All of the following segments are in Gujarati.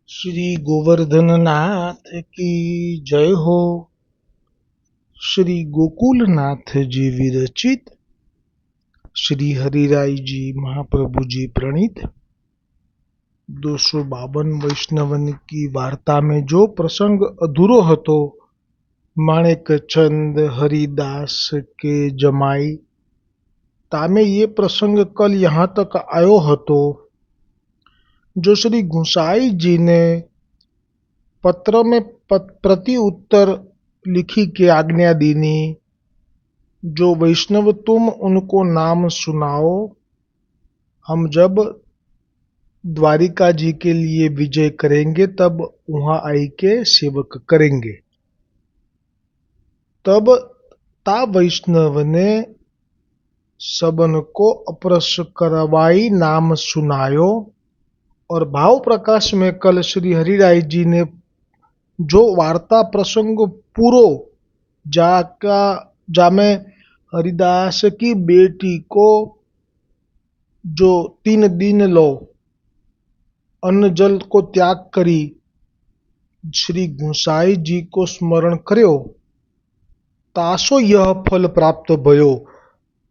श्री गोवर्धन नाथ की जय हो। श्री गोकुलनाथ जी विरचित श्री हरिराय जी महाप्रभु जी प्रणीत 252 वैष्णवन की वार्ता में जो प्रसंग अधूरो हतो, माणिक चंद हरिदास के जमाई तामे ये प्रसंग कल यहाँ तक आयो हतो। जो श्री गुसाई जी ने पत्र में प्रति उत्तर लिखी के आज्ञा दीनी, जो वैष्णव तुम उनको नाम सुनाओ, हम जब द्वारिका जी के लिए विजय करेंगे तब वहां आई के सेवक करेंगे। तब ता वैष्णव ने सबन को अपरस करवाई नाम सुनायो। और भाव प्रकाश में कल श्री हरिराय जी ने जो वार्ता प्रसंग पूरो जामे हरिदास की बेटी को जो 3 दिन लो अन्न जल को त्याग करी श्री गुसाई जी को स्मरण कर्यो, तासो यह फल प्राप्त भयो,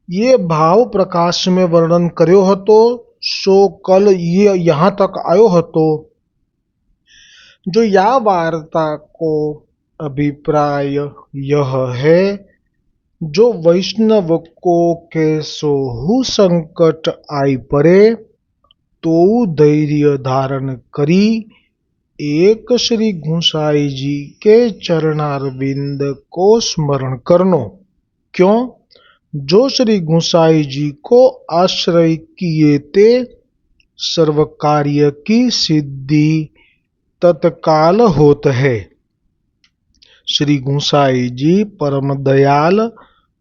ये भाव प्रकाश में वर्णन कर्यो हतो। सो कल ये यहाँ तक आयो हतो। जो या वार्ता को अभिप्राय यह है, जो वैष्णव को कैसोहु संकट आई पड़े तो धैर्य धारण करी एक श्री गुसाई जी के चरणारविंद को स्मरण करनो। क्यों? जो श्री गुसाई जी को आश्रय किए ते सर्व कार्य की सिद्धि तत्काल होत है। श्री गुसाई जी परम दयाल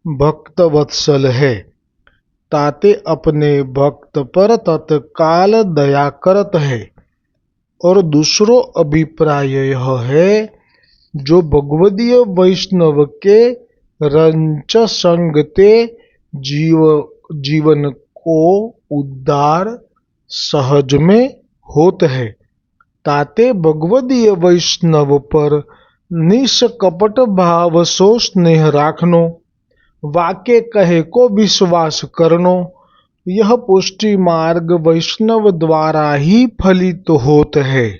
भक्त वत्सल है, ताते अपने भक्त पर तत्काल दया करत है। और दूसरो अभिप्राय यह है, जो भगवदीय वैष्णव के रंच संग ते जीवन को उद्धार सहज में होत है, ताते भगवदीय वैष्णव पर निष्कपट भाव सो स्नेह राखनो, वाके कहे को विश्वास करनो, यह पुष्टि मार्ग वैष्णव द्वारा ही फलित होत है।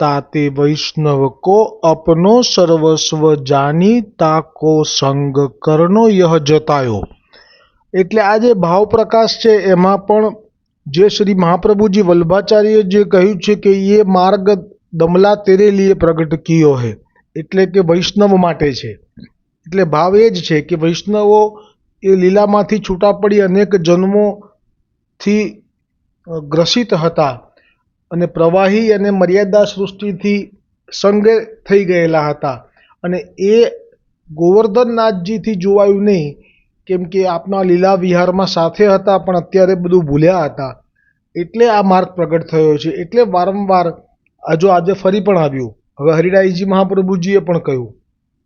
ताते वैष्णव को अपनो सर्वस्व जानी ताको संग करनो यह जतायो। એટલે આ જે ભાવ પ્રકાશ છે એમાં પણ જે શ્રી મહાપ્રભુજી વલ્લભાચાર્ય જે કહ્યું છે કે એ માર્ગ દમલા તેરે લીએ પ્રગટ કિયો હે, એટલે કે વૈષ્ણવ માટે છે। એટલે ભાવ એ જ છે કે વૈષ્ણવો એ લીલામાંથી છૂટા પડી અનેક જન્મોથી ગ્રસિત હતા અને પ્રવાહી અને મર્યાદા સૃષ્ટિથી સંગે થઈ ગયેલા હતા, અને એ ગોવર્ધનનાથજીથી જોવાયું નહીં, કેમ કે આપના લીલા વિહારમાં સાથે હતા પણ અત્યારે બધું ભૂલ્યા હતા, એટલે આ માર્ગ પ્રગટ થયો છે। એટલે વારંવાર આજે ફરી પણ આવ્યું। હવે હરિરાયજી મહાપ્રભુજીએ પણ કહ્યું,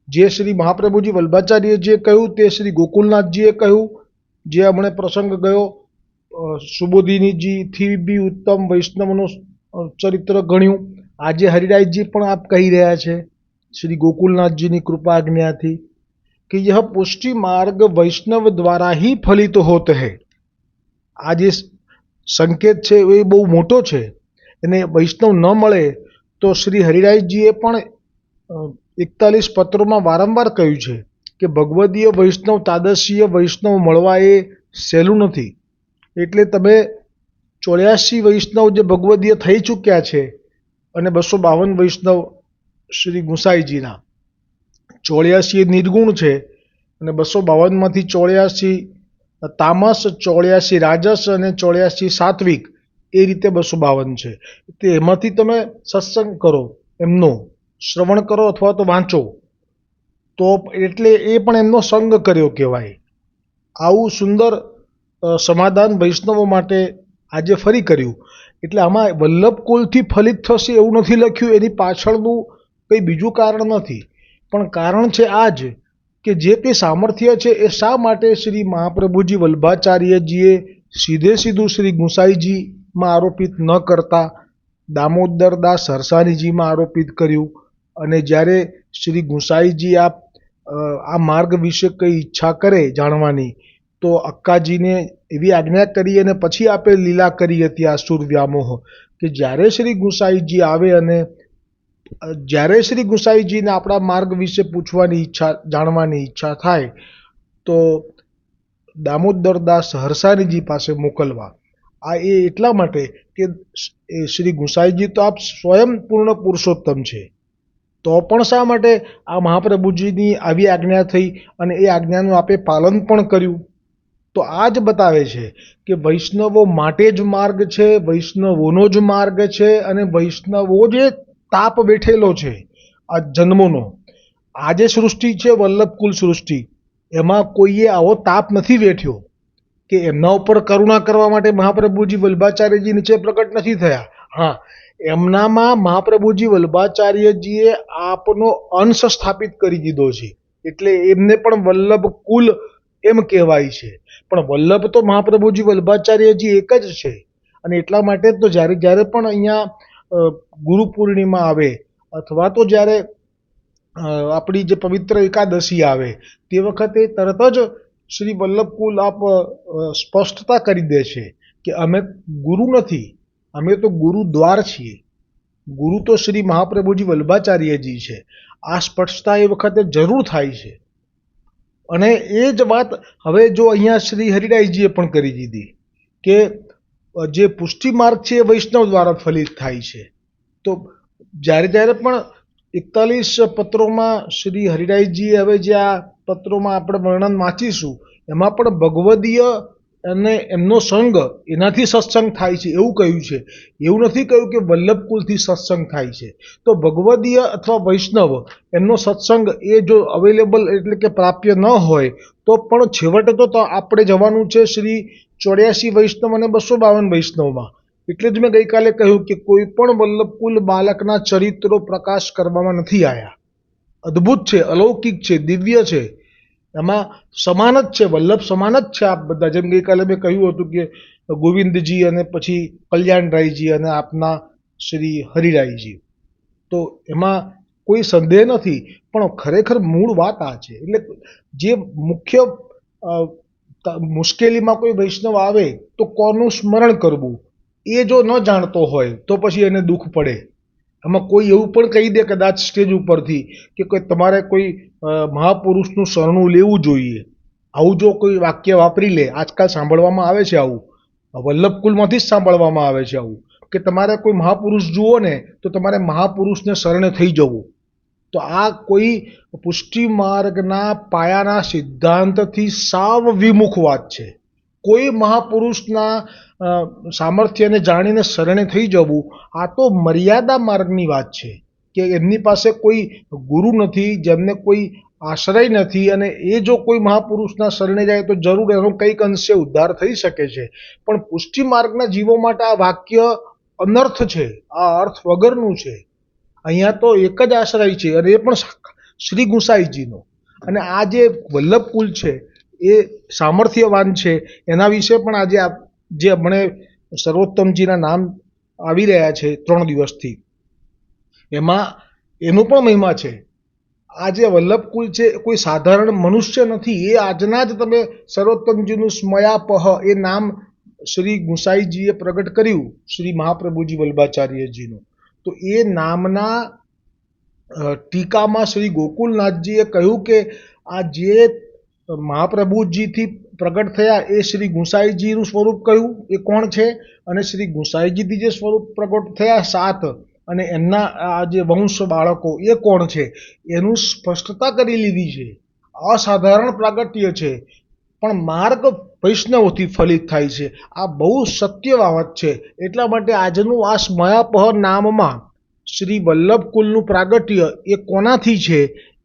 જે શ્રી મહાપ્રભુજી વલ્લભાચાર્યજીએ કહ્યું તે શ્રી ગોકુલનાથજીએ કહ્યું, જે હમણે પ્રસંગ ગયો સુબોધિનીજીથી બી ઉત્તમ વૈષ્ણવનું ચરિત્ર ગણ્યું। આજે હરિરાયજી પણ આપ કહી રહ્યા છે શ્રી ગોકુલનાથજીની કૃપા આજ્ઞાથી कि यह पुष्टि मार्ग वैष्णव द्वारा ही फलित होत है। आ जे संकेत है वो बहु मोटो है, एने वैष्णव न मळे तो श्री हरिरायजीए पण 41 पत्रों में वारंवार कह્યું છે कि भगवदीय वैष्णव तादशीय वैष्णव मळवा ए सहेलुं नथी। એટલે તમે 84 वैष्णव जे भगवदीय थई चूक्या छे અને 252 वैष्णव श्री गुसाईजीना, 84 निर्गुण है અને 252 मांथी 84 तामस, 84 राजस અને 84 सात्विक, ए रीते 252 है। तो एमांथी तमे सत्संग करो, एमनो श्रवण करो अथवा तो वाँचो तो एटले ए पण एमनो संग कर्यो कहेवाय। आवुं सुंदर समाधान वैष्णवो माटे आजे फरी कर्युं। એટલે આમાં વલ્લભ કુલથી ફલિત થશે એવું નથી લખ્યું, એની પાછળનું કંઈ બીજું કારણ નથી, પણ કારણ છે આ જ કે જે કંઈ સામર્થ્ય છે એ શા માટે શ્રી મહાપ્રભુજી વલ્લભાચાર્યજીએ સીધે સીધું શ્રી ગુસાઈજીમાં આરોપિત ન કરતા, દામોદરદાસ હરસાણીજીમાં આરોપિત કર્યું. અને જ્યારે શ્રી ગુસાઈજી આ માર્ગ વિશે કંઈ ઈચ્છા કરે જાણવાની તો અક્કાજીને એવી આજ્ઞા કરી અને પછી આપે લીલા કરી હતી આસુર વ્યામોહ, કે જ્યારે શ્રી ગુસાઈજી આવે અને જ્યારે શ્રી ગુસાઈજીને આપણા માર્ગ વિશે પૂછવાની ઈચ્છા જાણવાની ઈચ્છા થાય તો દામોદરદાસ હરસાણીજી પાસે મોકલવા. આ એટલા માટે કે શ્રી ગુસાઈજી તો આપ સ્વયં પૂર્ણ પુરુષોત્તમ છે, તો પણ શા માટે આ મહાપ્રભુજીની આવી આજ્ઞા થઈ અને એ આજ્ઞાનું આપે પાલન પણ કર્યું? તો આ જ બતાવે છે કે વૈષ્ણવો માટે જ માર્ગ છે, વૈષ્ણવોનો જ માર્ગ છે, અને વૈષ્ણવો જે તાપ બેઠેલો છે આ જન્મોનો. આ જે સૃષ્ટિ છે વલ્લભકુલ સૃષ્ટિ, એમાં કોઈએ આવો તાપ નથી વેઠ્યો કે એમના ઉપર કરુણા કરવા માટે મહાપ્રભુજી વલ્ભાચાર્યજી નીચે પ્રગટ નથી થયા. હા, એમનામાં મહાપ્રભુજી વલ્ભાચાર્યજીએ આપનો અંશ સ્થાપિત કરી દીધો છે, એટલે એમને પણ વલ્લભ કુલ એમ કહેવાય છે. પણ વલ્લભ તો મહાપ્રભુજી વલ્ભાચાર્યજી એક જ છે. અને એટલા માટે તો જ્યારે જ્યારે પણ અહીંયા ગુરુ પૂર્ણિમા આવે અથવા તો જ્યારે આપણી જે પવિત્ર એકાદશી આવે તે વખતે તરત જ શ્રી વલ્લભકુલ આપ સ્પષ્ટતા કરી દે છે કે અમે ગુરુ નથી, અમે તો ગુરુદ્વાર છીએ. ગુરુ તો શ્રી મહાપ્રભુજી વલ્ભાચાર્યજી છે. આ સ્પષ્ટતા એ વખતે જરૂર થાય છે. અને એ જ વાત હવે જો અહીંયા શ્રી હરિરાયજીએ પણ કરી દીધી કે જે પુષ્ટિ માર્ગ છે એ વૈષ્ણવ દ્વારા ફલિત થાય છે. તો જ્યારે જ્યારે પણ 41 પત્રોમાં શ્રી હરિરાયજીએ હવે જે આ પત્રોમાં આપણે વર્ણન વાંચીશું એમાં પણ ભગવદીય અને એમનો સંગ એનાથી સત્સંગ થાય છે એવું કહ્યું છે. એવું નથી કહ્યું કે વલ્લભકુલથી સત્સંગ થાય છે. તો ભગવદીય અથવા વૈષ્ણવ એમનો સત્સંગ એ જો અવેલેબલ એટલે કે પ્રાપ્ય ન હોય તો પણ છેવટે તો આપણે જવાનું છે શ્રી 84 વૈષ્ણવ અને 252 વૈષ્ણવમાં. એટલે જ મેં ગઈકાલે કહ્યું કે કોઈ પણ વલ્લભકુલ બાલકના ચરિત્રો પ્રકાશ કરવામાં નથી આવ્યા. અદ્ભુત છે, અલૌકિક છે, દિવ્ય છે, એમાં સમાન જ છે, વલ્લભ સમાન જ છે આપ બધા. જેમ ગઈકાલે મેં કહ્યું હતું કે ગોવિંદજી અને પછી કલ્યાણરાયજી અને આપના શ્રી હરિરાયજી, તો એમાં કોઈ સંદેહ નથી. પણ ખરેખર મૂળ વાત આ છે. એટલે જે મુખ્ય મુશ્કેલીમાં કોઈ વૈષ્ણવ આવે તો કોનું સ્મરણ કરવું એ જો ન જાણતો હોય તો પછી એને દુઃખ પડે. એમાં કોઈ એવું પણ કહી દે કદાચ સ્ટેજ ઉપરથી કે તમારે કોઈ મહાપુરુષનું શરણું લેવું જોઈએ, આવું જો કોઈ વાક્ય વાપરી લે, આજકાલ સાંભળવામાં આવે છે આવું, વલ્લભકુલમાંથી જ સાંભળવામાં આવે છે આવું, કે તમારે કોઈ મહાપુરુષ જુઓ ને તો તમારે મહાપુરુષને શરણે થઈ જવું. તો આ કોઈ પુષ્ટિ માર્ગના પાયાના સિદ્ધાંતથી સાવ વિમુખ વાત છે. કોઈ મહાપુરુષના સામર્થ્યને જાણીને શરણે થઈ જવું, આ તો મર્યાદા માર્ગની વાત છે કે એમની પાસે કોઈ ગુરુ નથી, જેમને કોઈ આશ્રય નથી, અને એ જો કોઈ મહાપુરુષના શરણે જાય તો જરૂર એનો કંઈક અંશે ઉદ્ધાર થઈ શકે છે. પણ પુષ્ટિ માર્ગના જીવો માટે આ વાક્ય અનર્થ છે, આ અર્થ વગરનું છે. અહીંયા તો એક જ આશ્રય છે અને એ પણ શ્રી ગુસાઈજીનો. અને આ જે વલ્લભકુલ છે એ સામર્થ્યવાન છે. એના વિશે પણ આજે જે મને સર્વોત્તમજીના નામ આવી રહ્યા છે 3 દિવસથી, એમાં એનો પણ મહિમા છે. આ જે વલ્લભકુલ છે કોઈ સાધારણ મનુષ્ય નથી. એ આજના જ તમે સર્વોત્તમજીનું સ્મયાપહ એ નામ શ્રી ગુસાઈજીએ પ્રગટ કર્યું, શ્રી મહાપ્રભુજી વલ્ભાચાર્યજીનું. તો એ નામના ટીકામાં શ્રી ગોકુલનાથજીએ કહ્યું કે આ જે મહાપ્રભુજીથી પ્રગટ થયા એ શ્રી ગુસાઈજીનું સ્વરૂપ કયું, એ કોણ છે, અને શ્રી ગુસાઈજીથી જે સ્વરૂપ પ્રગટ થયા 7 અને એમના આ જે વંશ બાળકો એ કોણ છે, એનું સ્પષ્ટતા કરી લીધી છે. અસાધારણ પ્રાગટ્ય છે. પણ માર્ગ વૈષ્ણવોથી ફલિત થાય છે. આ બહુ સત્ય બાબત છે. એટલા માટે આજનું આ સ્મયાપહ નામમાં શ્રી વલ્લભકુલનું પ્રાગટ્ય એ કોનાથી છે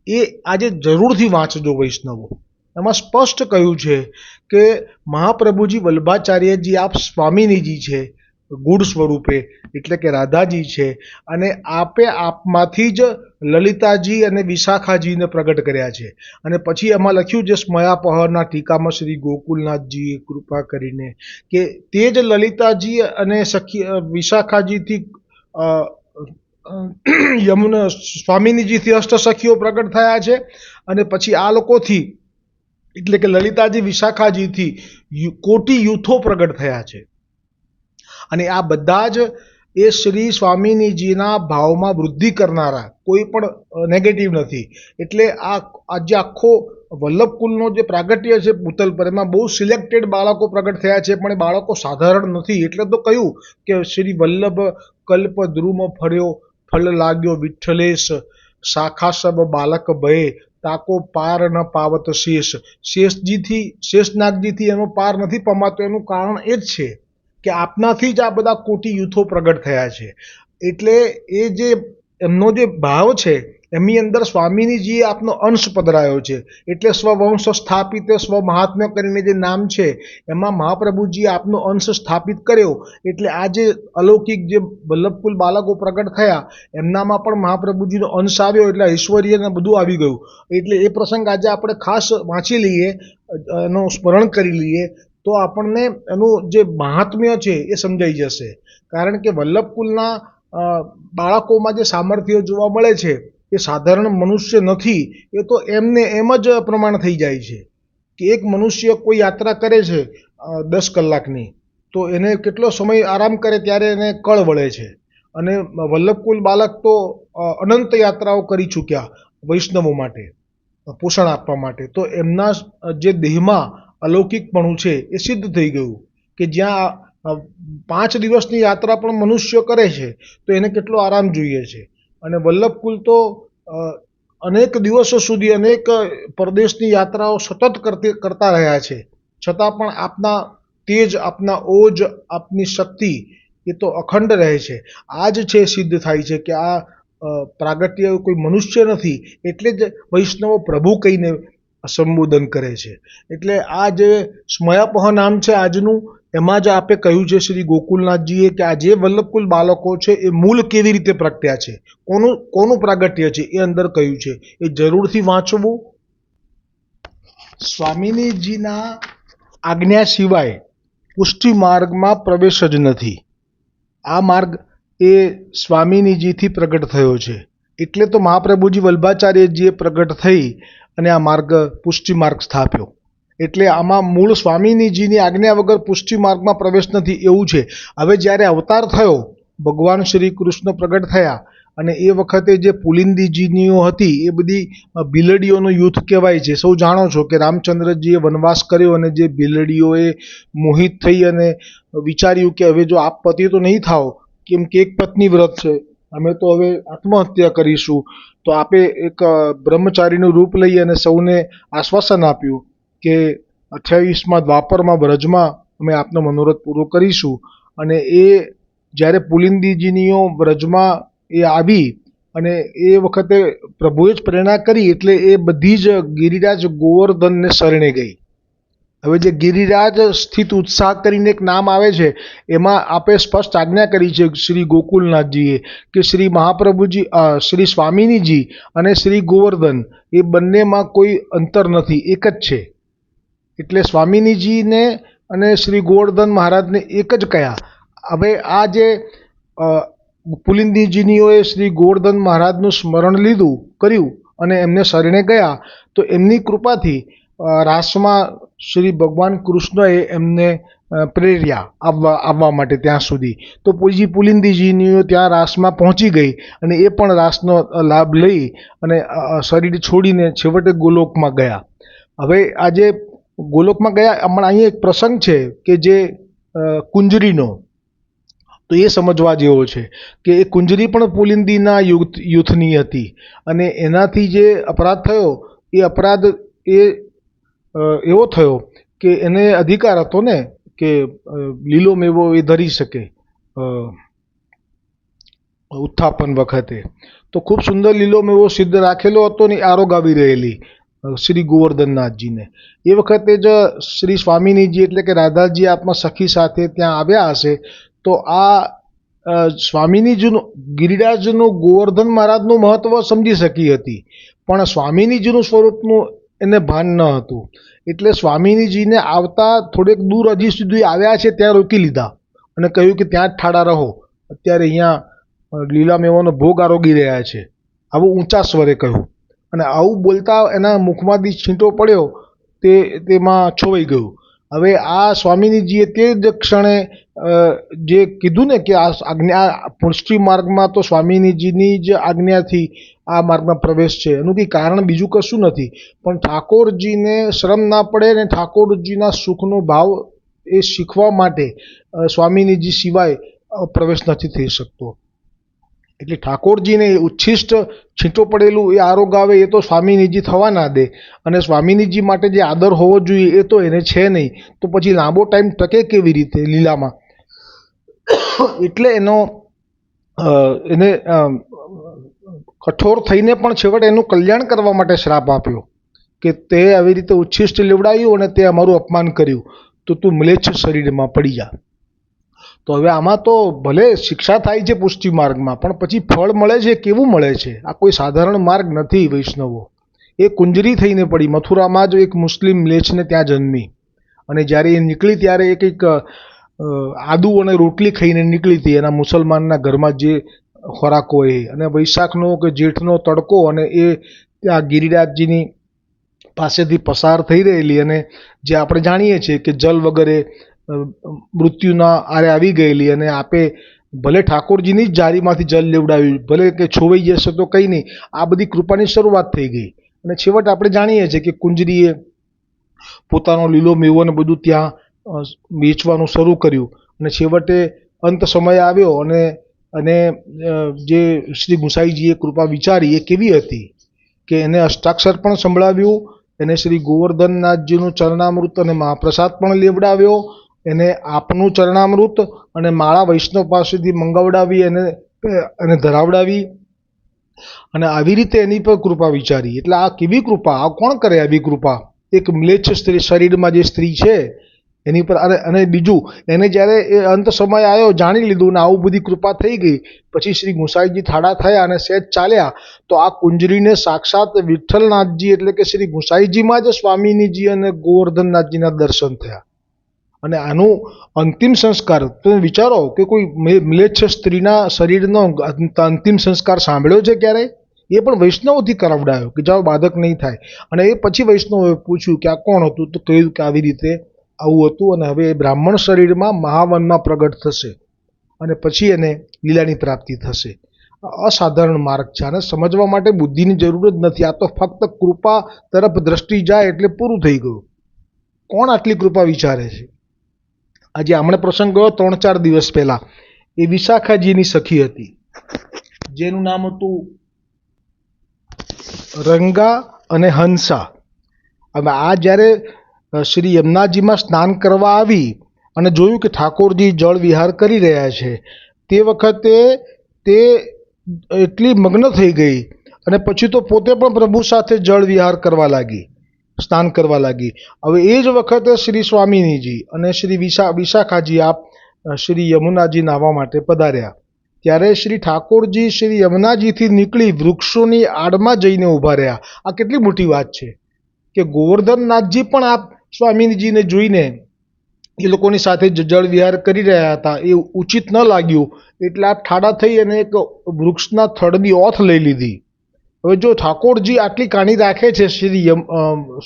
એ આજે જરૂરથી વાંચજો વૈષ્ણવો. એમાં સ્પષ્ટ કહ્યું છે કે મહાપ્રભુજી વલ્ભાચાર્યજી આપ સ્વામિનીજી છે ગુઢ સ્વરૂપે, એટલે કે રાધાજી છે, અને આપમાંથી જ લલિતાજી અને વિશાખાજીને પ્રગટ કર્યા છે. અને પછી એમાં લખ્યું છે સ્મયાપહના ટીકામાં શ્રી ગોકુલનાથજીએ કૃપા કરીને કે તે જ લલિતાજી અને વિશાખાજીથી યમુના સ્વામિનીજીથી અષ્ટસખીઓ પ્રગટ થયા છે, અને પછી આ લોકોથી એટલે કે લલિતાજી વિશાખાજીથી કોટી યુથો પ્રગટ થયા છે. અને આ બધા જ એ શ્રી સ્વામિનીજીના ભાવમાં વૃદ્ધિ કરનારા, કોઈ પણ નેગેટિવ નથી. એટલે આજે આખો વલ્લભકુલનો જે પ્રાગટ્ય છે ભૂતલ પર, એમાં બહુ સિલેક્ટેડ બાળકો પ્રગટ થયા છે, પણ એ બાળકો સાધારણ નથી. એટલે તો કહ્યું કે શ્રી વલ્લભ કલ્પ દ્રુમ ફળ્યો, ફળ લાગ્યો વિઠ્ઠલેશ, શાખા સબ બાલક ભયે, તાકો પાર ન પાવત શેષ. શેષનાગજીથી એનો પાર નથી પમાતો. એનું કારણ એ જ છે કે આપનાથી જ આ બધા કોટી યુથો પ્રગટ થયા છે. એટલે એ જે એમનો જે ભાવ છે એમની અંદર સ્વામિનીજીએ આપનો અંશ પધરાયો છે. એટલે સ્વવંશ સ્થાપિત સ્વમહાત્મ્ય કરીને જે નામ છે, એમાં મહાપ્રભુજીએ આપનો અંશ સ્થાપિત કર્યો. એટલે આ જે અલૌકિક જે વલ્લભકુલ બાળકો પ્રગટ થયા, એમનામાં પણ મહાપ્રભુજીનો અંશ આવ્યો, એટલે ઐશ્વર્ય ને બધું આવી ગયું. એટલે એ પ્રસંગ આજે આપણે ખાસ વાંચી લઈએ, એનું સ્મરણ કરી લઈએ, તો આપણને એનું જે મહાત્મ્ય છે એ સમજાઈ જશે. કારણ કે વલ્લભકુલના બાળકોમાં જે સામર્થ્ય જોવા મળે છે એ સાધારણ મનુષ્ય નથી. એ તો એમને એમ જ પ્રમાણ થઈ જાય છે કે એક મનુષ્ય કોઈ યાત્રા કરે છે 10 કલાકની, તો એને કેટલો સમય આરામ કરે ત્યારે એને કળ વળે છે. અને વલ્લભકુલ બાલક તો અનંત યાત્રાઓ કરી ચૂક્યા વૈષ્ણવો માટે, પોષણ આપવા માટે. તો એમના જે દેહમાં અલૌકિકપણું છે એ સિદ્ધ થઈ ગયું કે જ્યાં 5 દિવસની યાત્રા પણ મનુષ્ય કરે છે તો એને કેટલો આરામ જોઈએ છે. અને વલ્લભકુલ તો અનેક દિવસો સુધી અનેક પરદેશની યાત્રાઓ સતત કરતા રહ્યા છે, છતાં પણ આપના તેજ, આપના ઓજ, આપની શક્તિ એ તો અખંડ રહે છે. આ જ છે સિદ્ધ થાય છે કે આ પ્રાગટ્ય કોઈ મનુષ્ય નથી. એટલે જ વૈષ્ણવો પ્રભુ કહીને સંબોધન કરે છે. એટલે આ જે સ્મયાપહ નામ છે આજનું, એમાં જ આપે કહ્યું છે શ્રી ગોકુલનાથજીએ કે આ જે વલ્લભકુલ બાળકો છે એ મૂળ કેવી રીતે પ્રગટ્યા છે, કોનું પ્રાગટ્ય છે એ અંદર કહ્યું છે. એ જરૂરથી વાંચવું. સ્વામિનીજીના આજ્ઞા સિવાય પુષ્ટિ માર્ગમાં પ્રવેશ જ નથી. આ માર્ગ એ સ્વામિનીજીથી પ્રગટ થયો છે. એટલે તો મહાપ્રભુજી વલ્ભાચાર્યજીએ પ્રગટ થઈ અને આ માર્ગ પુષ્ટિ માર્ગ સ્થાપ્યો. એટલે આમાં મૂળ સ્વામિનીજીની આજ્ઞા વગર પુષ્ટિ માર્ગમાં પ્રવેશ નથી એવું છે. હવે જ્યારે અવતાર થયો, ભગવાન શ્રી કૃષ્ણ પ્રગટ થયા, અને એ વખતે જે પુલિંદીજીનીઓ હતી એ બધી બિલડીઓનું યુથ કહેવાય છે. સૌ જાણો છો કે રામચંદ્રજીએ વનવાસ કર્યો અને જે બિલડીઓએ મોહિત થઈ અને વિચાર્યું કે હવે જો આપ પતિ તો નહીં થાવ, કેમ કે એક પત્ની વ્રત છે, અમે તો હવે આત્મહત્યા કરીશું. તો આપે એક બ્રહ્મચારીનું રૂપ લઈ અને સૌને આશ્વાસન આપ્યું કે 28માં દ્વાપરમાં વ્રજમાં અમે આપનો મનોરથ પૂરો કરીશું. અને એ જ્યારે પુલિંદીજીનીઓ વ્રજમાં એ આવી અને એ વખતે પ્રભુએ જ પ્રેરણા કરી, એટલે એ બધી જ ગિરિરાજ ગોવર્ધનને શરણે ગઈ. હવે જે ગિરિરાજ સ્થિત ઉત્સાહ કરીને એક નામ આવે છે, એમાં આપે સ્પષ્ટ આજ્ઞા કરી છે શ્રી ગોકુલનાથજીએ કે શ્રી મહાપ્રભુજી, શ્રી સ્વામિનીજી અને શ્રી ગોવર્ધન એ બંનેમાં કોઈ અંતર નથી, એક જ છે. એટલે સ્વામિનીજીને અને શ્રી ગોવર્ધન મહારાજને એક જ કયા. હવે આ જે પુલિંદીજીનીઓએ શ્રી ગોવર્ધન મહારાજનું સ્મરણ કર્યું અને એમને શરણે ગયા, તો એમની કૃપાથી રાસમાં શ્રી ભગવાન કૃષ્ણએ એમને પ્રેર્યા આવવા માટે ત્યાં સુધી. તો પછી પુલિંદીજીનીઓ ત્યાં રાસમાં પહોંચી ગઈ અને એ પણ રાસનો લાભ લઈ અને શરીર છોડીને છેવટે ગોલોકમાં ગયા. હવે આજે ગોલોકમાં ગયા, હમણાં અહીંયા એક પ્રસંગ છે કે જે કુંજરીનો, તો એ સમજવા જેવો છે કે એ કુંજરી પણ પુલિંદીના યુથની હતી. અને એનાથી જે અપરાધ થયો, એ અપરાધ એવો થયો કે એને અધિકાર હતો ને કે લીલો મેવો એ ધરી શકે ઉત્થાપન વખતે. તો ખૂબ સુંદર લીલો મેવો સિદ્ધ રાખેલો હતો ને આરોગાવી રહેલી શ્રી ગોવર્ધનનાથજીને. એ વખતે જ શ્રી સ્વામિનીજી એટલે કે રાધાજી આપમાં સખી સાથે ત્યાં આવ્યા હશે. તો આ સ્વામિનીજીનું, ગિરિરાજનું, ગોવર્ધન મહારાજનું મહત્ત્વ સમજી શકી હતી, પણ સ્વામિનીજીનું સ્વરૂપનું એને ભાન ન હતું. એટલે સ્વામિનીજીને આવતા થોડેક દૂર હજી સુધી આવ્યા છે ત્યાં રોકી લીધા અને કહ્યું કે ત્યાં જ ઠાડા રહો, અત્યારે અહીંયા લીલા મેવાનો ભોગ આરોગી રહ્યા છે, આવું ઊંચા સ્વરે કહ્યું. અને આવું બોલતા એના મુખમાંથી છીંટો પડ્યો તેમાં છોવાઈ ગયું. હવે આ સ્વામિનીજીએ તે જ ક્ષણે જે કીધું ને કે આ આજ્ઞા પુષ્ટિ માર્ગમાં તો સ્વામિનીજીની જ આજ્ઞાથી આ માર્ગમાં પ્રવેશ છે, એનું કંઈ કારણ બીજું કશું નથી, પણ ઠાકોરજીને શરમ ના પડે ને ઠાકોરજીના સુખનો ભાવ એ શીખવા માટે સ્વામિનીજી સિવાય પ્રવેશ નથી થઈ શકતો. એટલે ઠાકોરજીને ઉચ્છિષ્ટ છીંટો પડેલું એ આરોગાવે એ તો સ્વામિનીજી થવા ના દે, અને સ્વામિનીજી માટે જે આદર હોવો જોઈએ એ તો એને છે નહીં, તો પછી લાંબો ટાઈમ ટકે કેવી રીતે લીલામાં? એટલે એને કઠોર થઈને પણ છેવટે એનું કલ્યાણ કરવા માટે શ્રાપ આપ્યો કે તે આવી રીતે ઉચ્છિષ્ટ લેવડાવ્યું અને તે અમારું અપમાન કર્યું, તો તું મ્લેચ્છ શરીરમાં પડી જા. તો હવે આમાં તો ભલે શિક્ષા થાય છે પુષ્ટિ માર્ગમાં, પણ પછી ફળ મળે છે કેવું મળે છે? આ કોઈ સાધારણ માર્ગ નથી વૈષ્ણવો. એ કુંજરી થઈને પડી. મથુરામાં જ એક મુસ્લિમ મ્લેચ્છને ત્યાં જન્મી, અને જ્યારે એ નીકળી ત્યારે એ કંઈક આદુ અને રોટલી ખાઈને નીકળી હતી એના મુસલમાનના ઘરમાં જે ખોરાક હોય, અને વૈશાખનો કે જેઠનો તડકો, અને એ ત્યાં ગિરિરાજજીની પાસેથી પસાર થઈ રહેલી, અને જે આપણે જાણીએ છીએ કે જલ વગરે મૃત્યુના આરે આવી ગયેલી, અને આપે ભલે ઠાકોરજીની જ જારીમાંથી જલ લેવડાવ્યું, ભલે કે છોવાઈ જશે તો કંઈ નહીં, આ બધી કૃપાની શરૂઆત થઈ ગઈ. અને છેવટે આપણે જાણીએ છીએ કે કુંજરીએ પોતાનો લીલો મેવો ને બધું ત્યાં વેચવાનું શરૂ કર્યું, અને છેવટે અંત સમય આવ્યો, અને જે શ્રી ગુસાઈજીએ કૃપા વિચારી એ કેવી હતી કે એને અષ્ટાક્ષર પણ સંભળાવ્યું, એને શ્રી ગોવર્ધનનાથજીનું ચરણામૃત અને મહાપ્રસાદ પણ લેવડાવ્યો, એને આપનું ચરણામૃત અને માળા વૈષ્ણવ પાસેથી મંગાવડાવી અને ધરાવડાવી, અને આવી રીતે એની પર કૃપા વિચારી. એટલે આ કેવી કૃપા? આ કોણ કરે આવી કૃપા? એક મ્લેચ્છ સ્ત્રી શરીરમાં જે સ્ત્રી છે એની પર. અને બીજું, એને જ્યારે એ અંત સમય આવ્યો જાણી લીધું ને આવું બધી કૃપા થઈ ગઈ, પછી શ્રી ગુસાઈજી થાળા થયા અને સહેજ ચાલ્યા, તો આ કુંજરીને સાક્ષાત વિઠ્ઠલનાથજી એટલે કે શ્રી ગુસાઈજીમાં જ સ્વામિનીજી અને ગોવર્ધનનાથજીના દર્શન થયા. અને આનું અંતિમ સંસ્કાર તમે વિચારો કે કોઈ મ્લેચ્છ સ્ત્રીના શરીરનો અંતિમ સંસ્કાર સાંભળ્યો છે ક્યારેય? એ પણ વૈષ્ણવથી કરાવડાયો કે જાઓ બાધક નહીં થાય. અને એ પછી વૈષ્ણવોએ પૂછ્યું કે આ કોણ હતું, તો કહ્યું કે આવી રીતે આવું હતું, અને હવે એ બ્રાહ્મણ શરીરમાં મહાવનમાં પ્રગટ થશે, અને પછી એને લીલાની પ્રાપ્તિ થશે. અસાધારણ માર્ગ છે, આને સમજવા માટે બુદ્ધિની જરૂર જ નથી. આ તો ફક્ત કૃપા તરફ દ્રષ્ટિ જાય એટલે પૂરું થઈ ગયું. કોણ આટલી કૃપા વિચારે છે? આજે હમણાં પ્રસંગ ગયો 3-4 દિવસ પહેલા, એ વિશાખાજીની સખી હતી જેનું નામ હતું રંગા અને હંસા. હવે આ જ્યારે શ્રી યમુનાજીમાં સ્નાન કરવા આવી અને જોયું કે ઠાકોરજી જળ વિહાર કરી રહ્યા છે, તે વખતે તે એટલી મગ્ન થઈ ગઈ, અને પછી તો પોતે પણ પ્રભુ સાથે જળ વિહાર કરવા લાગી, સ્નાન કરવા લાગી. હવે એ જ વખતે શ્રી સ્વામિનીજી અને શ્રી વિશાખાજી આપ શ્રી યમુનાજી નાહવા માટે પધાર્યા. ત્યારે શ્રી ઠાકોરજી શ્રી યમુનાજીથી નીકળી વૃક્ષોની આડમાં જઈને ઊભા રહ્યા. આ કેટલી મોટી વાત છે કે ગોવર્ધનનાથજી પણ આપ સ્વામિનીજીને જોઈને એ લોકોની સાથે જળ વિહાર કરી રહ્યા હતા, એ ઉચિત ન લાગ્યું, એટલે આપ ઠાડા થઈ અને એક વૃક્ષના થડની ઓથ લઈ લીધી. હવે જો ઠાકોરજી આટલી કાણી રાખે છે શ્રી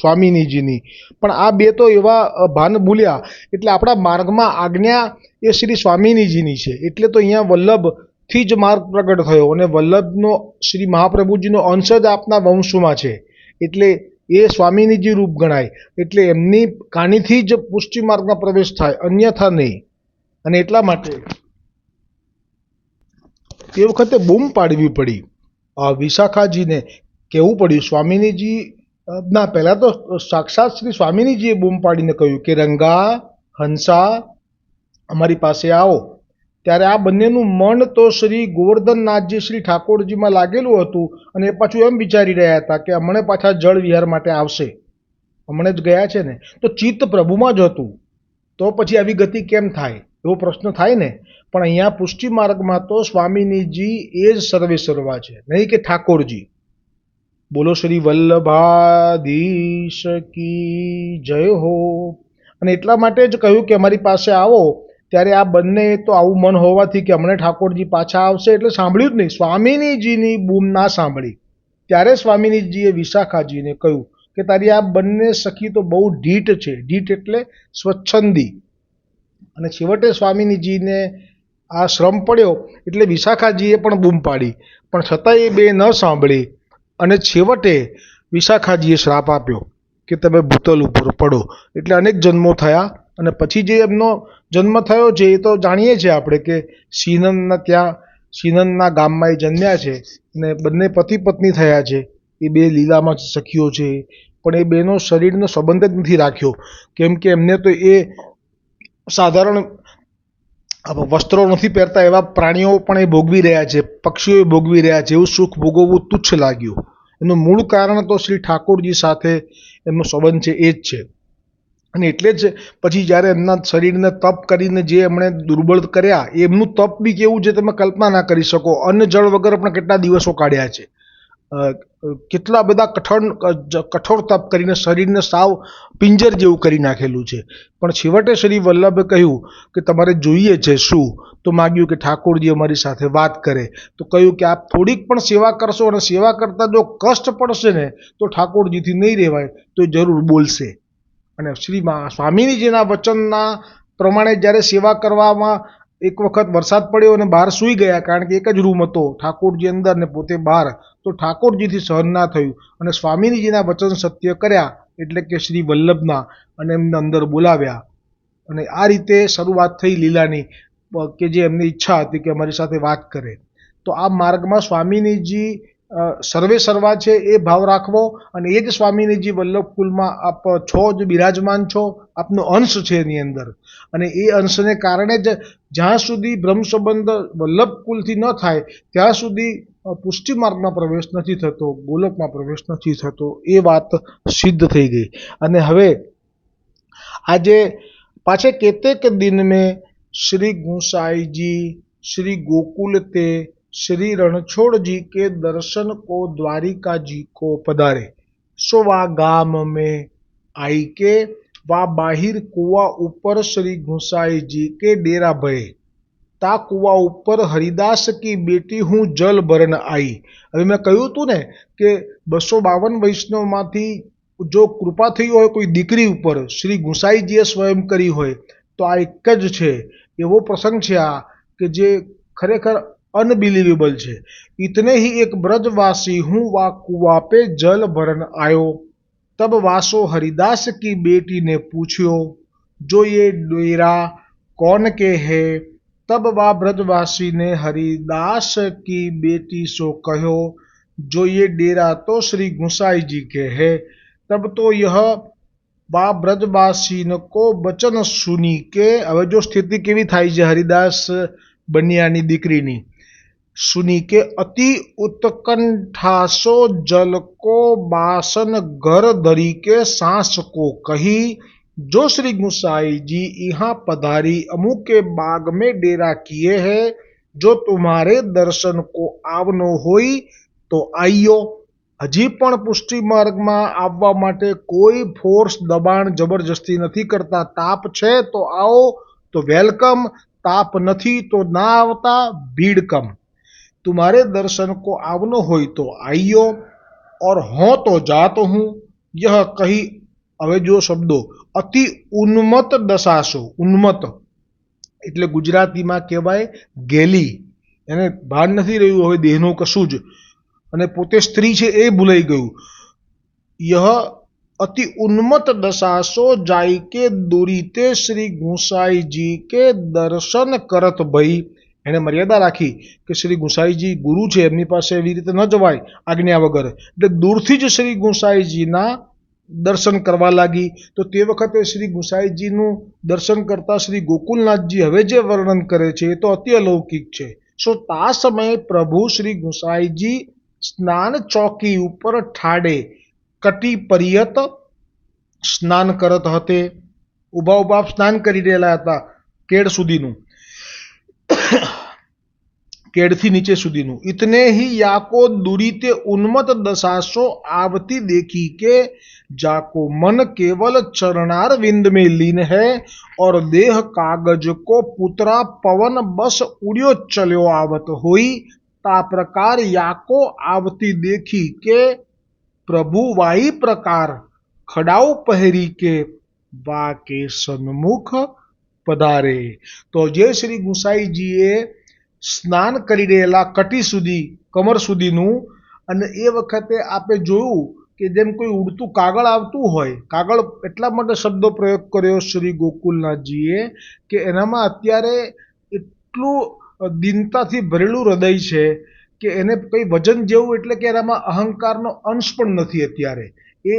સ્વામિનીજીની, પણ આ બે તો એવા ભાન ભૂલ્યા. એટલે આપણા માર્ગમાં આજ્ઞા એ શ્રી સ્વામિનીજીની છે, એટલે તો અહીંયા વલ્લભથી જ માર્ગ પ્રગટ થયો, અને વલ્લભનો શ્રી મહાપ્રભુજીનો અંશ જ આપના વંશમાં છે, એટલે એ સ્વામિનીજી રૂપ ગણાય. એટલે એમની કાણીથી જ પુષ્ટિ માર્ગમાં પ્રવેશ થાય, અન્યથા નહીં. અને એટલા માટે તે વખતે બૂમ પાડવી પડી, વિશાખાજીને કહેવું પડ્યું. સ્વામિનીજી ના પહેલાં તો સાક્ષાત શ્રી સ્વામિનીજીએ બૂમ પાડીને કહ્યું કે રંગા, હંસા, અમારી પાસે આવો. ત્યારે આ બંનેનું મન તો શ્રી ગોવર્ધનનાથજી શ્રી ઠાકોરજીમાં લાગેલું હતું, અને એ પાછું એમ વિચારી રહ્યા હતા કે હમણાં પાછા જળ વિહાર માટે આવશે, હમણાં જ ગયા છે ને, તો ચિત્ત પ્રભુમાં જ હતું, તો પછી આવી ગતિ કેમ થાય એવો પ્રશ્ન થાય ને. પણ અહીંયા પુષ્ટિ માર્ગમાં તો સ્વામિનીજી એ જ સર્વે સર્વા છે, નહીં કે ઠાકોરજી. બોલો શ્રી વલ્લભાધીશ કી જય હો. અને એટલા માટે જ કહ્યું કે અમારી પાસે આવો, ત્યારે આ બંને તો આવું મન હોવાથી કે હમણાં ઠાકોરજી પાછા આવશે એટલે સાંભળ્યું જ નહીં, સ્વામિનીજીની બૂમ ના સાંભળી. ત્યારે સ્વામિનીજીએ વિશાખાજીને કહ્યું કે તારી આ બંને સખી તો બહુ ઢીઠ છે. ઢીઠ એટલે સ્વચ્છંદી. અને છેવટે સ્વામિનીજીને આ શ્રમ પડ્યો એટલે વિશાખાજીએ પણ બૂમ પાડી, પણ છતાંય એ બે ન સાંભળી અને છેવટે વિશાખાજીએ શ્રાપ આપ્યો કે તમે ભૂતલ ઉપર પડો. એટલે અનેક જન્મો થયા અને પછી જે એમનો જન્મ થયો છે એ તો જાણીએ છીએ આપણે કે સિનનના ગામમાં એ જન્મ્યા છે અને બંને પતિ પત્ની થયા છે. એ બે લીલામાં સખીઓ છે, પણ એ બેનો શરીરનો સંબંધ જ નથી રાખ્યો, કેમ કે એમને તો એ સાધારણ વસ્ત્રો નથી પહેરતા એવા પ્રાણીઓ પણ એ ભોગવી રહ્યા છે, પક્ષીઓ ભોગવી રહ્યા છે. એવું સુખ ભોગવવું તુચ્છ લાગ્યું. એનું મૂળ કારણ તો શ્રી ઠાકોરજી સાથે એમનો સંબંધ છે એ જ છે. અને એટલે જ પછી જ્યારે એમના શરીરને તપ કરીને જે એમણે દુર્બળ કર્યા, એમનું તપ બી કેવું છે તમે કલ્પના ના કરી શકો. અન્ન જળ વગર પણ કેટલા દિવસો કાઢ્યા છે, કેટલા બધા કઠોર તપ કરીને શરીરને સાવ પિંજર જેવું કરી નાખેલું છે. પણ છેવટે શ્રી વલ્લભે કહ્યું કે તમારે જોઈએ છે શું? તો માગ્યું કે ઠાકોરજી અમારી સાથે વાત કરે. તો કહ્યું કે આપ થોડીક પણ સેવા કરશો અને સેવા કરતાં જો કષ્ટ પડશે ને તો ઠાકોરજીથી નહીં રહેવાય, તો એ જરૂર બોલશે. અને શ્રી સ્વામિનીજીના વચનના પ્રમાણે જ્યારે સેવા કરવામાં એક વખત વરસાદ પડ્યો અને બહાર સૂઈ ગયા, કારણ કે એક જ રૂમ હતો, ઠાકોરજી અંદર ને પોતે બહાર, તો ઠાકોરજીથી સહન ના થયું અને સ્વામિનીજીના વચન સત્ય કર્યા, એટલે કે શ્રી વલ્લભના, અને એમને અંદર બોલાવ્યા. અને આ રીતે શરૂઆત થઈ લીલાની, કે જે એમની ઈચ્છા હતી કે અમારી સાથે વાત કરે. તો આ માર્ગમાં સ્વામિનીજી સર્વે સર્વા છે એ ભાવ રાખવો, અને એ જ સ્વામિનીજી વલ્લભકુલમાં આપ છો જ બિરાજમાન છો, આપનો અંશ છે એની અંદર. અને એ અંશને કારણે જ જ્યાં સુધી બ્રહ્મ સંબંધ વલ્લભકુલથી ન થાય ત્યાં સુધી પુષ્ટિ માર્ગમાં પ્રવેશ નથી થતો, ગોલકમાં પ્રવેશ નથી થતો. એ વાત સિદ્ધ થઈ ગઈ. અને હવે આજે પાછે કેतेक दिन में श्री गुसाई जी श्री गोकुल ते श्री रणछोड़ जी के दर्शन को द्वारिका जी को पधारे. सो वा गाम में आई के वा बाहिर कुआ ऊपर श्री गुसाई जी के डेरा भये. ता कुआ ऊपर हरिदास की बेटी हूँ जल भरन आई. હવે મેં કહ્યું હતું ને કે 252 વૈષ્ણવમાંથી જો કૃપા થઈ હોય કોઈ દીકરી ઉપર, શ્રી ગુસાઈજીએ સ્વયં કરી હોય, તો આ એક જ છે. એવો પ્રસંગ છે આ કે જે ખરેખર અનબિલીવેબલ છે. इतने ही एक ब्रजवासी हूँ वा कुआ पे जल भरन आयो. तब वासो हरिदास की बेटी ने पूछ्यो जो ये डेरा कौन के है. तब वा ब्रजवासी ने हरिदास की बेटी सो कहो जो ये डेरा तो श्री गुसाई जी के है. तब तो यह वा ब्रजवासी को वचन सुनी के, હવે જો સ્થિતિ કેવી થાય છે હરિદાસ બન્યાની દીકરીની, सुनी के अति उत्कंठासो जल को बासन घर धरी के सांस को कही जो श्री गुसाई जी यहाँ पधारी अमुक के बाग में डेरा किए है. जो तुम्हारे दर्शन को आवनो होई तो आइयो. હજી પણ પુષ્ટિ માર્ગમાં આવવા માટે કોઈ ફોર્સ, દબાણ, જબરજસ્તી નથી કરતા. તાપ છે તો આવો તો વેલકમ, તાપ નથી તો ના આવતા, ભીડ કમ. तुम्हारे दर्शन को आवनो होई तो आइयो और हो तो जात हूँ. यह कही, હવે જો શબ્દો, અતિ ઉન્મત દશાસો. ઉન્મત એટલે ગુજરાતીમાં કહેવાય ગેલી, એને ભાન નથી રહ્યું હવે દેહનું કશું જ, અને પોતે સ્ત્રી છે એ ભૂલાઈ ગયું. યહ અતિ ઉન્મત દશાસો જાય કે દુરીતે શ્રી ગુસાઈજી કે દર્શન કરત ભઈ. એણે મર્યાદા રાખી કે શ્રી ગુસાઈજી ગુરુ છે, એમની પાસે એવી રીતે ન જવાય આજ્ઞા વગર, એટલે દૂરથી જ શ્રી ગુસાઈજીના દર્શન કરવા લાગી. તો તે વખતે શ્રી ગુસાઈજીનું દર્શન કરતા શ્રી ગોકુલનાથજી હવે જે વર્ણન કરે છે એ તો અતિ અલૌકિક છે. સો તા સમયે પ્રભુ શ્રી ગુસાઈજી સ્નાન ચોકી ઉપર ઠાડે કટી પરિયત સ્નાન કરત હતે. ઊભા ઊભા સ્નાન કરી રહેલા હતા કેળ સુધીનું. केड़ थी नीचे सुधीनु। इतने ही याको दुरीते उन्मत दशासो आवती देखी के जाको मन केवल चरणार विंद में लीन है और देह कागज को पुतरा पवन बस उड़ियो चलो आवत होई। ता प्रकार याको आवती देखी के प्रभु वाही प्रकार खड़ाऊ पहरी के वाके सन्मुख पधारे। तो जे श्री गुसाईजीए સ્નાન કરી રહેલા કટી સુધી કમર સુધીનું અને એ વખતે આપણે જોયું કે જેમ કોઈ ઉડતું કાગળ આવતું હોય, કાગળ એટલા માટે શબ્દો પ્રયોગ કર્યો શ્રી ગોકુલનાથજીએ કે એનામાં અત્યારે એટલું દીનતાથી ભરેલું હૃદય છે કે એને કંઈ વજન જેવું, એટલે કે એનામાં અહંકારનો અંશ પણ નથી. અત્યારે એ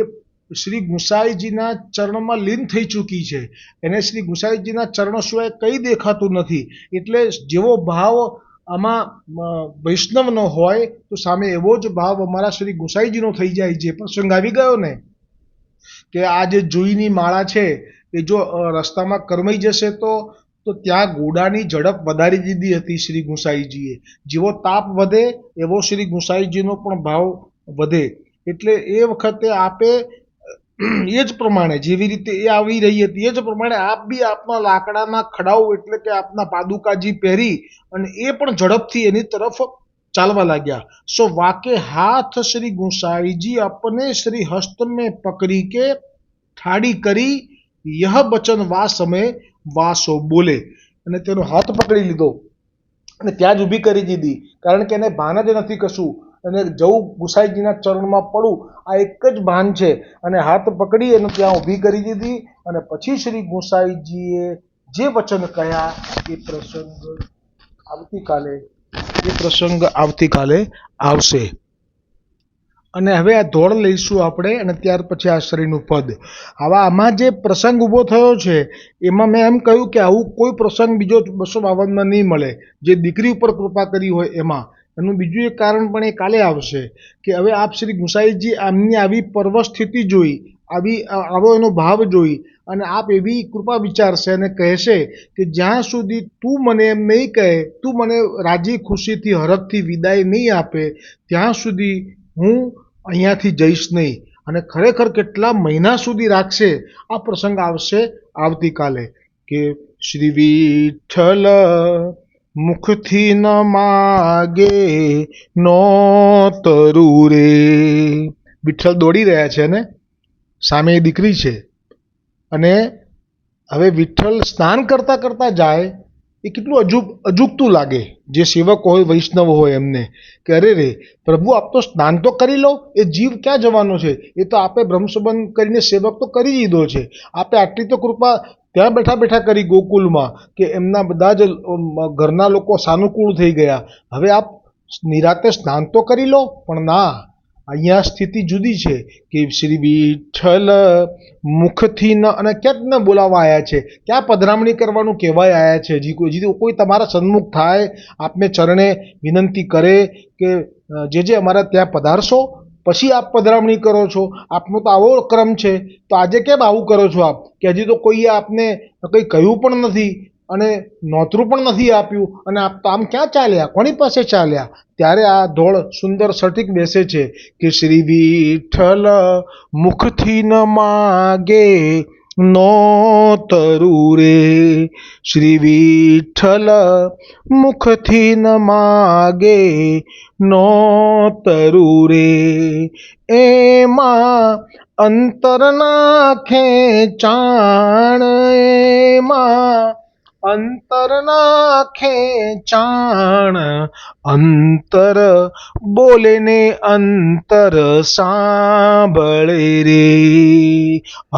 શ્રી ગુસાઈજીના ચરણમાં લીન થઈ ચૂકી છે, એને શ્રી ગુસાઈજીના ચરણો સિવાય કંઈ દેખાતું નથી. એટલે જેવો ભાવ આમાં વૈષ્ણવનો હોય તો સામે એવો જ ભાવ અમારા શ્રી ગુસાઈજીનો થઈ જાય. જે પ્રસંગ આવી ગયો ને કે આ જે જુઈની માળા છે એ જો રસ્તામાં કરમાઈ જશે તો ત્યાં ઘોડાની ઝડપ વધારી દીધી હતી શ્રી ગુસાઈજીએ. જેવો તાપ વધે એવો શ્રી ગુસાઈજીનો પણ ભાવ વધે. એટલે એ વખતે આપે એ જ પ્રમાણે જેવી રીતે એ આવી રહી હતી એ જ પ્રમાણે આપ બી આપના લાકડાના ખડાઓ એટલે કે આપના પાદુકાજી પહેરી અને એ પણ ઝડપથી એની તરફ ચાલવા લાગ્યા. સો વાકે હાથ શ્રી ગુસાईजी अपने श्री हस्त में पकड़ी के ठाड़ी કરી यह बचन वा समय વાસો બોલે. અને તેનો હાથ પકડી લીધો અને ત્યાં જ ઊભી કરી દીધી, કારણ કે એને ભાન જ નથી કશું. અને જવું ગુસાઈજીના ચરણમાં પડું આ એક જ ભાન છે. અને હાથ પકડી અને ત્યાં ઊભી કરી દીધી. અને પછી શ્રી ગુસાઈજીએ જે વચન કહ્યા એ પ્રસંગ આવતીકાલે આવશે. અને હવે આ ધોળ લઈશું આપણે અને ત્યાર પછી આશ્રયનું પદ. હવે આમાં જે પ્રસંગ ઊભો થયો છે એમાં મેં એમ કહ્યું કે આવું કોઈ પ્રસંગ બીજો 252માં નહીં મળે જે દીકરી ઉપર કૃપા કરી હોય એમાં. એનું બીજું એક કારણ પણ એ કાલે આવશે કે હવે આપ શ્રી ગુસાઈજી આમની આવી પર્વ સ્થિતિ જોઈ, આવો એનો ભાવ જોઈ અને આપ એવી કૃપા વિચારશે અને કહેશે કે જ્યાં સુધી તું મને એમ નહીં કહે, તું મને રાજી ખુશીથી હરખથી વિદાય નહીં આપે ત્યાં સુધી હું અહીંયાથી જઈશ નહીં. અને ખરેખર કેટલા મહિના સુધી રાખશે આ પ્રસંગ આવશે આવતીકાલે કે શ્રી વિઠ્ઠલ મુખથી ન માગે નો તરું રે. વિઠ્ઠલ દોડી રહ્યા છે ને સામે એ દીકરી છે અને હવે વિઠ્ઠલ સ્નાન કરતા કરતા જાય એ કેટલું અજુગતું લાગે જે સેવક હોય વૈષ્ણવ હોય એમને કે અરે રે પ્રભુ આપ તો સ્નાન તો કરી લો, એ જીવ ક્યાં જવાનો છે, એ તો આપે બ્રહ્મસંબંધ કરીને સેવક તો કરી દીધો છે, આપે આટલી તો કૃપા ત્યાં બેઠા બેઠા કરી ગોકુલમાં કે એમના બધા જ ઘરના લોકો સાનુકૂળ થઈ ગયા. હવે આપ નિરાતે સ્નાન તો કરી લો. પણ ના, અહીંયા સ્થિતિ જુદી છે કે શ્રી વિઠ્ઠલ મુખથી ન અને ક્યાંક ન બોલાવવા આવ્યા છે, ક્યાં પધરામણી કરવાનું કહેવાય આવ્યા છે. હજી કોઈ તમારા સન્મુખ થાય, આપને ચરણે વિનંતી કરે કે જે અમારા ત્યાં પધારશો પછી આપ પધરામણી કરો છો. આપનો તો આવો ક્રમ છે, તો આજે કેમ આવું કરો છો આપ કે હજી તો કોઈએ આપને કંઈ કહ્યું પણ નથી અને નોતરું પણ નથી આપ્યું અને આપ તો આમ ક્યાં ચાલ્યા, કોની પાસે ચાલ્યા? ત્યારે આ ધોળ સુંદર સઠીક બેસે છે કે શ્રી વિઠ્ઠલ મુખથી ન માગે નો તરું રે. શ્રી વિઠ્ઠલ મુખથી ન માગે નો તરું રે. એમાં અંતર નાખે ચાણ, એમાં અંતર નાખે ચાણ, અંતર બોલે ને અંતર સાંભળે રે.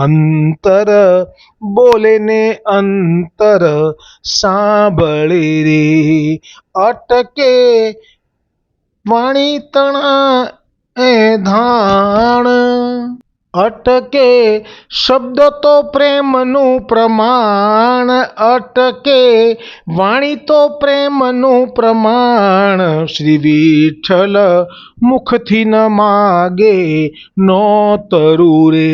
અંતર બોલે ને અંતર સાંભળે રે. અટકે વાણી તણા એ ધાણ, અટકે શબ્દ તો પ્રેમનું પ્રમાણ, અટકે વાણી તો પ્રેમનું પ્રમાણ. શ્રી વિઠ્ઠલ મુખથી ન માગે નો તરું રે.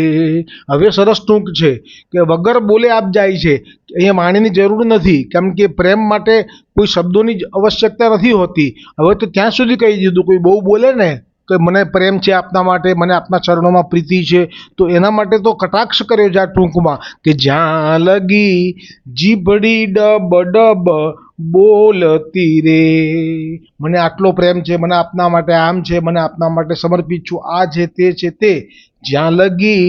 હવે સરસ ટૂંક છે કે વગર બોલે આપ જાય છે અહીંયા વાણીની જરૂર નથી, કેમ કે પ્રેમ માટે કોઈ શબ્દોની જ આવશ્યકતા નથી હોતી. હવે તો ત્યાં સુધી કહી દીધું, કોઈ બહુ બોલે ને કે મને પ્રેમ છે આપના માટે, મને આપના ચરણોમાં પ્રીતિ છે, તો એના માટે તો કટાક્ષ કર્યો છે આ ટૂંકમાં કે જ્યાં લગી જીભડી ડબ ડબ બોલતી રે, મને આટલો પ્રેમ છે, મને આપના માટે આમ છે, મને આપના માટે સમર્પિત છું, આ છે તે છે તે, જ્યાં લગી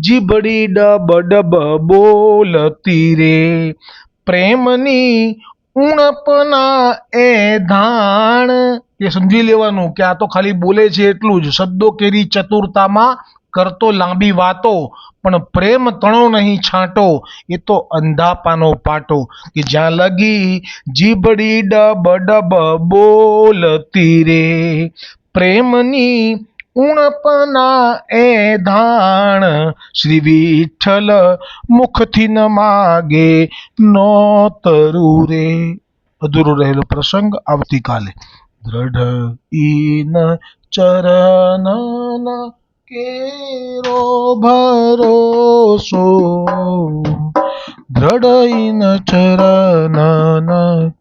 જીભડી ડબ ડબ બોલતી રે, પ્રેમની ઉણપના એ ધાણ. એ સમજી લેવાનું કે આ તો ખાલી બોલે છે એટલું જ, શબ્દો કેરી ચતુરતામાં કરતો લાંબી વાતો, પણ પ્રેમ તણો નહીં છાંટો, એ તો અંધાપાનો પાટો. કે જ્યાં લગી જીભડી ડબ ડબ બોલતી રે, પ્રેમની ઉણપના એ ધાણ, શ્રી વિઠ્ઠલ મુખથી ન માગે નોતરું રે. અધૂરો રહેલો પ્રસંગ આવતીકાલે. દ્રઢ ઈન ચરનન કેરો ભરોસો, દ્રઢ ઈન ચરનન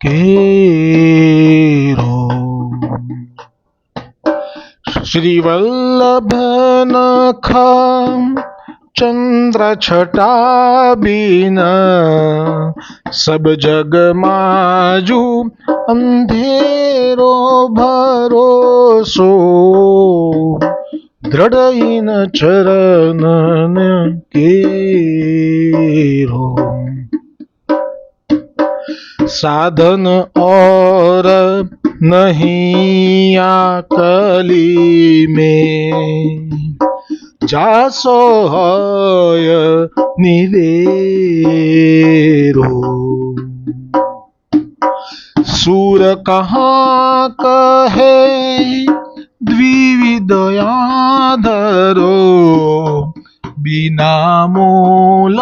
કેરો. શ્રી વલ્લભ નખા ચંદ્ર છટા બીન, સબ જગ માજુ અંધેરો ભરોસો, દ્રઢ ઈન ચરનન કેરો. साधन और नहीं आकली में, जासो होय निवेरो, सूर कहाँ कहे द्विविदयाधरो, बिना मूल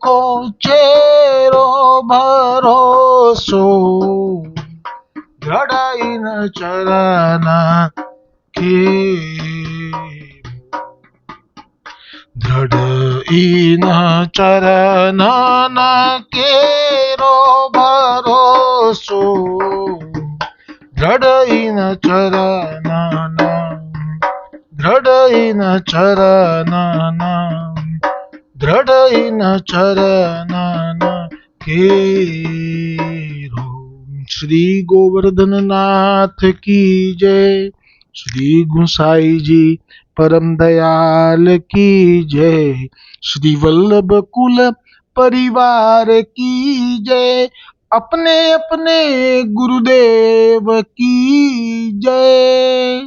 को चेरो भरोसो, દ્રઢ ઈન ચરણ કેરો, દ્રઢ ઈન ચરણ કેરો ભરોસો, દ્રઢ ઈન ચરણ, દ્રઢ ઈન ચરણ, દ્રઢ ઈન ચરણ કેરો. શ્રી ગોવર્ધનનાથ કી જય, શ્રી ગુસાઈજી परम दयाल की जय, श्री वल्लभ कुल परिवार की जय, अपने अपने गुरुदेव की जय.